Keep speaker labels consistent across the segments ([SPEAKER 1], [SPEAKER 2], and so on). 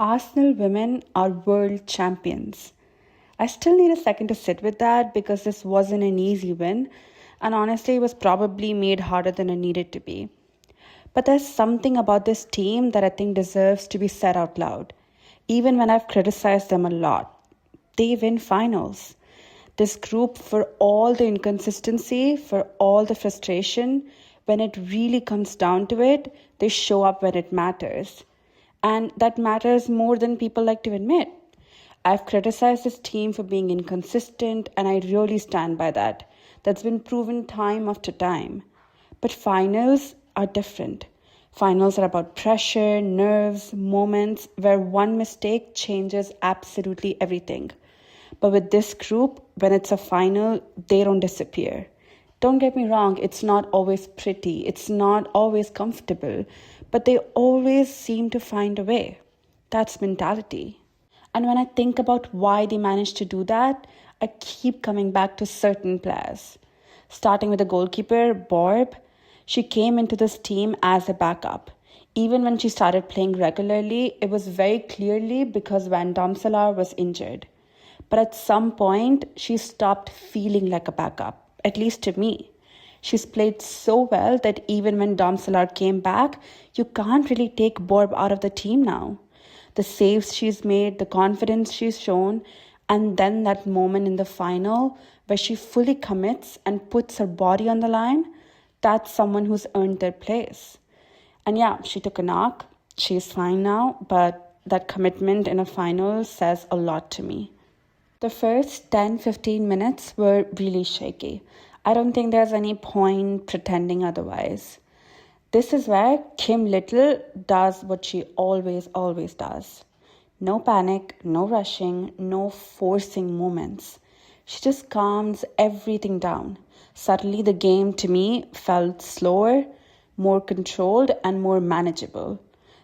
[SPEAKER 1] Arsenal women are world champions. I still need a second to sit with that because this wasn't an easy win, and honestly, it was probably made harder than it needed to be. But there's something about this team that I think deserves to be said out loud, even when I've criticized them a lot. They win finals. This group, for all the inconsistency, for all the frustration, when it really comes down to it, they show up when it matters. And that matters more than people like to admit. I've criticized this team for being inconsistent, and I really stand by that. That's been proven time after time. But finals are different. Finals are about pressure, nerves, moments where one mistake changes absolutely everything. But with this group, when it's a final, they don't disappear. Don't get me wrong, it's not always pretty, it's not always comfortable, but they always seem to find a way. That's mentality. And when I think about why they managed to do that, I keep coming back to certain players. Starting with the goalkeeper, Borb, she came into this team as a backup. Even when she started playing regularly, it was very clearly because Van Domselaar was injured. But at some point, she stopped feeling like a backup, at least to me. She's played so well that even when Domselaar came back, you can't really take Borb out of the team now. The saves she's made, the confidence she's shown, and then that moment in the final where she fully commits and puts her body on the line, that's someone who's earned their place. And yeah, she took a knock. She's fine now, but that commitment in a final says a lot to me. The first 10-15 minutes were really shaky. I don't think there's any point pretending otherwise. This is where Kim Little does what she always does. No panic, no rushing, no forcing moments. She just calms everything down. Suddenly the game to me felt slower, more controlled, and more manageable.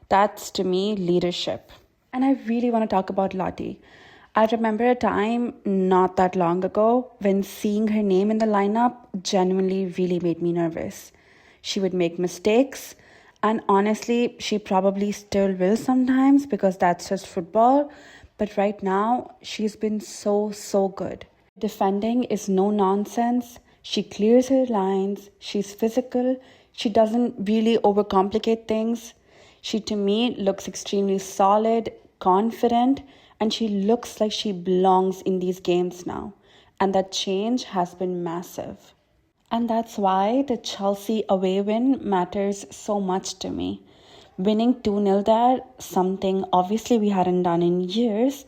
[SPEAKER 1] That's to me leadership. And I really want to talk about Lottie. I remember a time not that long ago when seeing her name in the lineup genuinely really made me nervous. She would make mistakes, and honestly, she probably still will sometimes because that's just football. But right now, she's been so good. Defending is no nonsense. She clears her lines, she's physical, she doesn't really overcomplicate things. She, to me, looks extremely solid, confident, and she looks like she belongs in these games now. And that change has been massive. And that's why the Chelsea away win matters so much to me. Winning 2-0 there, something obviously we hadn't done in years,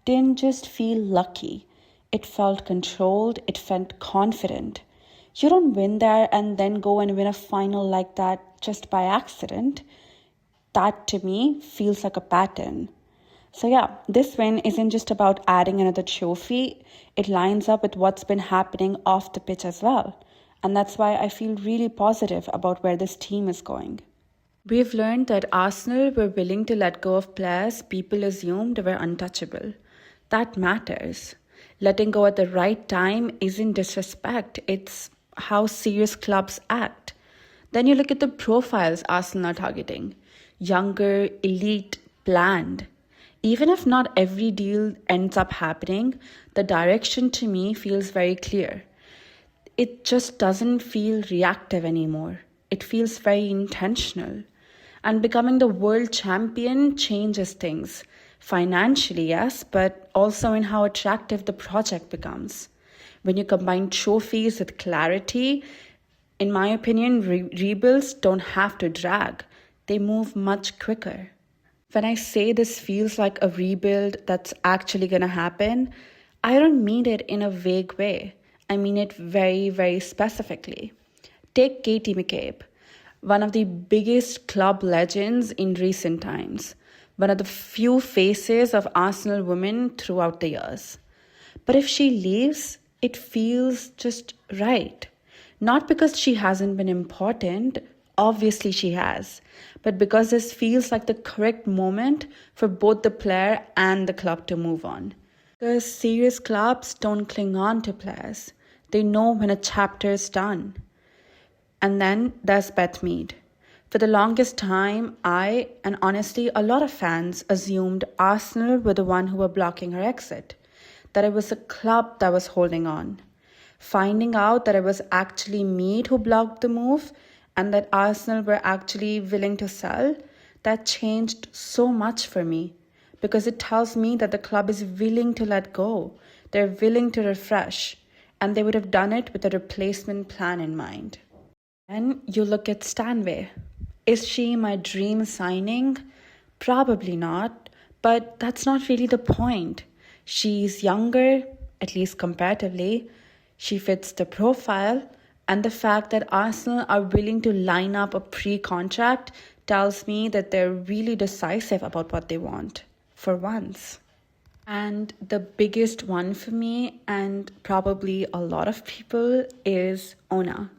[SPEAKER 1] didn't just feel lucky. It felt controlled, it felt confident. You don't win there and then go and win a final like that just by accident. That to me feels like a pattern. So yeah, this win isn't just about adding another trophy. It lines up with what's been happening off the pitch as well. And that's why I feel really positive about where this team is going. We've learned that Arsenal were willing to let go of players people assumed were untouchable. That matters. Letting go at the right time isn't disrespect, it's how serious clubs act. Then you look at the profiles Arsenal are targeting. Younger, elite, planned. Even if not every deal ends up happening, the direction to me feels very clear. It just doesn't feel reactive anymore. It feels very intentional. And becoming the world champion changes things. Financially, yes, but also in how attractive the project becomes. When you combine trophies with clarity, in my opinion, rebuilds don't have to drag. They move much quicker. When I say this feels like a rebuild that's actually going to happen, I don't mean it in a vague way. I mean it very specifically. Take Katie McCabe, one of the biggest club legends in recent times, one of the few faces of Arsenal women throughout the years. But if she leaves, it feels just right. Not because she hasn't been important, obviously she has, but because this feels like the correct moment for both the player and the club to move on. Because serious clubs don't cling on to players. They know when a chapter is done. And then there's Beth Mead. For the longest time, I, and honestly a lot of fans, assumed Arsenal were the one who were blocking her exit, that it was the club that was holding on. Finding out that it was actually Mead who blocked the move and that Arsenal were actually willing to sell, that changed so much for me because it tells me that the club is willing to let go, they're willing to refresh, and they would have done it with a replacement plan in mind. Then you look at Stanway. Is she my dream signing? Probably not, but that's not really the point. She's younger, at least comparatively. She fits the profile, and the fact that Arsenal are willing to line up a pre contract tells me that they're really decisive about what they want, for once. And the biggest one for me, and probably a lot of people, is Ona.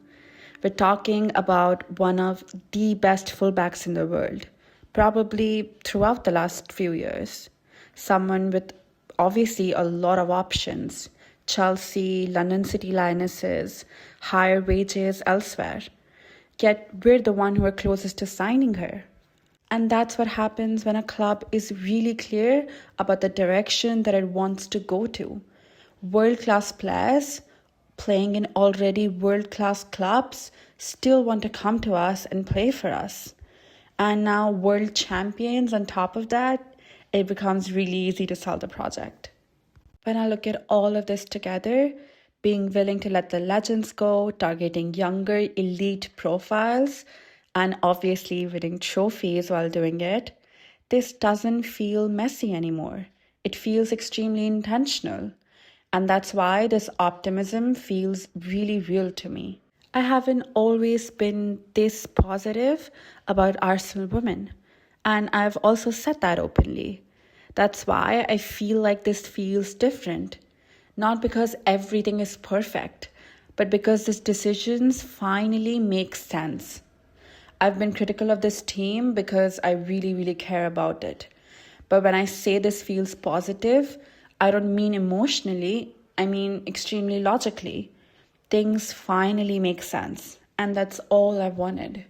[SPEAKER 1] We're talking about one of the best fullbacks in the world, probably throughout the last few years. Someone with obviously a lot of options: Chelsea, London City Lionesses, higher wages elsewhere. Yet we're the one who are closest to signing her. And that's what happens when a club is really clear about the direction that it wants to go to. World class players playing in already world class clubs still want to come to us and play for us. And now, world champions on top of that, it becomes really easy to sell the project. When I look at all of this together, being willing to let the legends go, targeting younger elite profiles, and obviously winning trophies while doing it, this doesn't feel messy anymore. It feels extremely intentional. And that's why this optimism feels really real to me. I haven't always been this positive about Arsenal women, and I've also said that openly. That's why I feel like this feels different. Not because everything is perfect, but because these decisions finally make sense. I've been critical of this team because I really, really care about it. But when I say this feels positive, I don't mean emotionally, I mean extremely logically. Things finally make sense, and that's all I wanted.